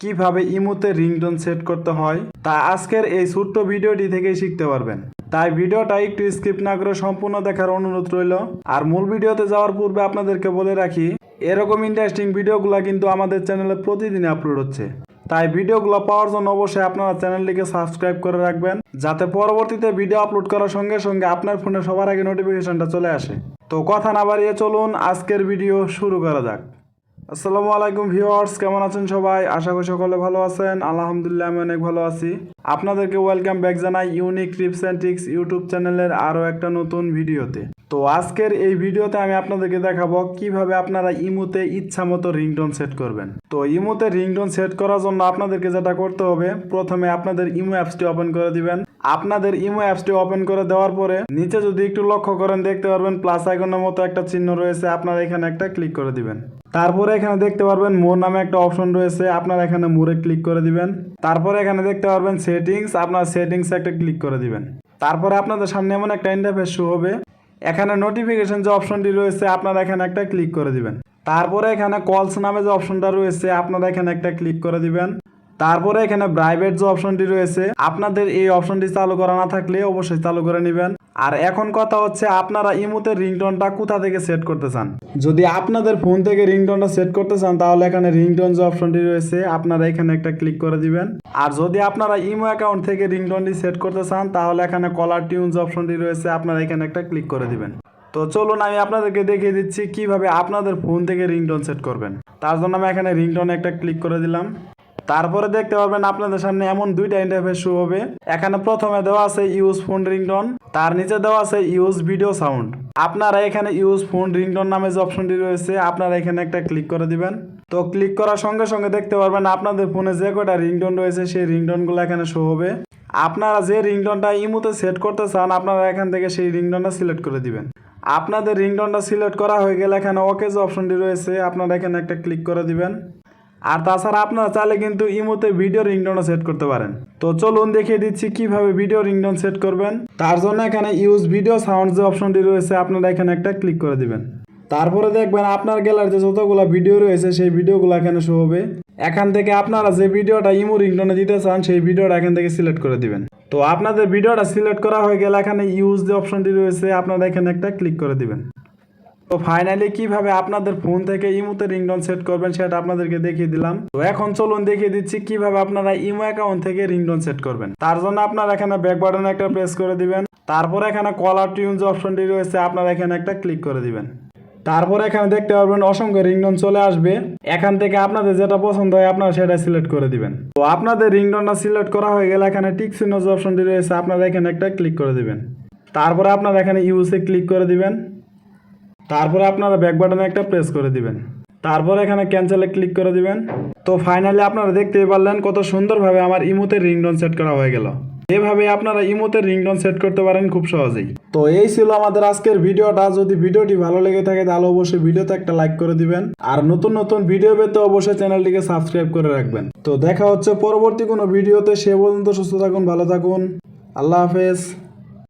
কিভাবে ইমোতে ringtone set করতে হয় তা আজকের এই ছোট্ট ভিডিওটি থেকেই শিখতে পারবেন। তাই ভিডিওটা একটু স্কিপ না করে সম্পূর্ণ দেখার অনুরোধ রইল। আর মূল ভিডিওতে যাওয়ার পূর্বে আপনাদেরকে বলে রাখি, এরকম ইন্টারেস্টিং ভিডিওগুলো কিন্তু আমাদের চ্যানেলে প্রতিদিন আপলোড হচ্ছে। তাই ভিডিওগুলো পাওয়ার জন্য অবশ্যই আপনারা চ্যানেলটিকে সাবস্ক্রাইব করে রাখবেন, যাতে পরবর্তীতে ভিডিও আপলোড করার সঙ্গে সঙ্গে আপনার ফোনে সবার আগে নোটিফিকেশনটা চলে আসে। তো কথা না বাড়িয়ে চলুন আজকের ভিডিও শুরু করা যাক। আসসালামু আলাইকুম ভিউয়ার্স, কেমন আছেন সবাই? আশা করি সকলে ভালো আছেন। আলহামদুলিল্লাহ আমি অনেক ভালো আছি। আপনাদেরকে ওয়েলকাম ব্যাক জানাই unique tips and tricks YouTube চ্যানেলের আরও একটা নতুন ভিডিওতে। তো আজকের এই ভিডিওতে আমি আপনাদেরকে দেখাবো কিভাবে আপনারা ইমোতে ইচ্ছা মতো রিংটোন সেট করবেন। তো ইমোতে রিংটোন সেট করার জন্য আপনাদেরকে যেটা করতে হবে, প্রথমে আপনাদের ইমো অ্যাপসটি ওপেন করে দিবেন। আপনাদের ইমো অ্যাপসটি ওপেন করে দেওয়ার পরে নিচে যদি একটু লক্ষ্য করেন দেখতে পারবেন প্লাস আইকনের মতো একটা চিহ্ন রয়েছে, আপনারা এখানে একটা ক্লিক করে দিবেন। তারপরে এখানে দেখতে পারবেন মোর নামে একটা অপশন রয়েছে, আপনারা এখানে মোরে ক্লিক করে দিবেন। তারপরে এখানে দেখতে পারবেন সেটিংস, আপনার সেটিংসে একটা ক্লিক করে দিবেন। তারপরে আপনাদের সামনে এমন একটা ইন্টারফেস শো হবে, এখানে নোটিফিকেশন যে অপশনটি রয়েছে আপনারা এখানে একটা ক্লিক করে দিবেন। তারপরে এখানে কলস নামে যে অপশনটা রয়েছে আপনারা এখানে একটা ক্লিক করে দিবেন। তারপরে এখানে প্রাইভেট যে অপশনটি রয়েছে আপনাদের এই অপশনটি চালু করা না থাকলে অবশ্যই চালু করে নেবেন। আর এখন কথা হচ্ছে, আপনারা ইমোতে রিংটোনটা কোথা থেকে সেট করতে চান। যদি আপনাদের ফোন থেকে রিংটোনটা সেট করতে চান তাহলে এখানে রিংটোন যে অপশনটি রয়েছে আপনারা এখানে একটা ক্লিক করে দিবেন। আর যদি আপনারা ইমো অ্যাকাউন্ট থেকে রিংটোনটি সেট করতে চান তাহলে এখানে কলার টিউন যে অপশনটি রয়েছে আপনারা এখানে একটা ক্লিক করে দিবেন। তো চলুন আমি আপনাদেরকে দেখিয়ে দিচ্ছি কিভাবে আপনাদের ফোন থেকে রিংটোন সেট করবেন। তার জন্য আমি এখানে রিংটোনে একটা ক্লিক করে দিলাম। তারপরে দেখতে পারবেন আপনাদের সামনে এমন দুইটা ইন্টারফেস শো হবে। এখানে প্রথমে দেওয়া আছে ইউজ ফোন রিংটোন, তার নিচে দেওয়া আছে ইউজ ভিডিও সাউন্ড। আপনারা এখানে ইউজ ফোন রিংটোন নামে যে অপশনটি রয়েছে আপনারা এখানে একটা ক্লিক করে দিবেন। তো ক্লিক করার সঙ্গে সঙ্গে দেখতে পারবেন আপনাদের ফোনে যে কয়টা রিংটোন রয়েছে সেই রিংটোনগুলো এখানে শো হবে। আপনারা যে রিংটোনটা ইমোতে সেট করতে চান আপনারা এখান থেকে সেই রিংটোনটা সিলেক্ট করে দিবেন। আপনাদের রিংটোনটা সিলেক্ট করা হয়ে গেলে এখানে ওকে যে অপশনটি রয়েছে আপনারা এখানে একটা ক্লিক করে দিবেন। আর তাছাড়া আপনারা চাইলে কিন্তু ইমোতে ভিডিও রিংটোনও সেট করতে পারেন। তো চলুন দেখিয়ে দিচ্ছি কিভাবে ভিডিও রিংটোন সেট করবেন। তার জন্য এখানে ইউজ ভিডিও সাউন্ড যে অপশনটি রয়েছে আপনারা এখানে একটা ক্লিক করে দিবেন। তারপরে দেখবেন আপনার গ্যালারিতে যতগুলো ভিডিও রয়েছে সেই ভিডিওগুলো এখানে শো হবে। এখান থেকে আপনারা যে ভিডিওটা ইমো রিংটোনে দিতে চান সেই ভিডিওটা এখান থেকে সিলেক্ট করে দিবেন। তো আপনাদের ভিডিওটা সিলেক্ট করা হয়ে গেলে এখানে ইউজ যে অপশনটি রয়েছে আপনারা এখানে একটা ক্লিক করে দিবেন। তো ফাইনালি কিভাবে আপনাদের ফোন থেকে ইমোতে রিংটোন সেট করবেন সেটা আপনাদেরকে দেখিয়ে দিলাম। তো এখন চলুন দেখিয়ে দিচ্ছি কিভাবে আপনারা ইমো অ্যাকাউন্ট থেকে রিংটোন সেট করবেন। তার জন্য আপনারা এখানে ব্যাক বাটনে একটা প্রেস করে দিবেন। তারপরে এখানে কলার টিউন যে অপশনটি রয়েছে আপনারা এখানে একটা ক্লিক করে দিবেন। তারপরে এখানে দেখতে পারবেন অসংখ্য রিংটোন চলে আসবে। এখান থেকে আপনাদের যেটা পছন্দ হয় আপনারা সেটা সিলেক্ট করে দিবেন। তো আপনাদের রিংটোনটা সিলেক্ট করা হয়ে গেলে এখানে টিক চিহ্ন যে অপশনটি রয়েছে আপনারা এখানে একটা ক্লিক করে দিবেন। তারপরে আপনারা এখানে ইউজে ক্লিক করে দিবেন। তারপরে আপনারা ব্যাক বাটনে একটা প্রেস করে দিবেন। তারপরে এখানে ক্যান্সেলে ক্লিক করে দিবেন। তো ফাইনালি আপনারা দেখতেই পারলেন কত সুন্দরভাবে আমার ইমোতে রিংটোন সেট করা হয়ে গেল। এভাবে আপনারা ইমোতে রিংটোন সেট করতে পারেন খুব সহজেই। তো এই ছিল আমাদের আজকের ভিডিওটা। যদি ভিডিওটি ভালো লেগে থাকে তাহলে অবশ্যই ভিডিওতে একটা লাইক করে দিবেন। আর নতুন নতুন ভিডিও পেতে অবশ্যই চ্যানেলটিকে সাবস্ক্রাইব করে রাখবেন। তো দেখা হচ্ছে পরবর্তী কোনো ভিডিওতে। সে পর্যন্ত সুস্থ থাকুন, ভালো থাকুন। আল্লাহ হাফেজ।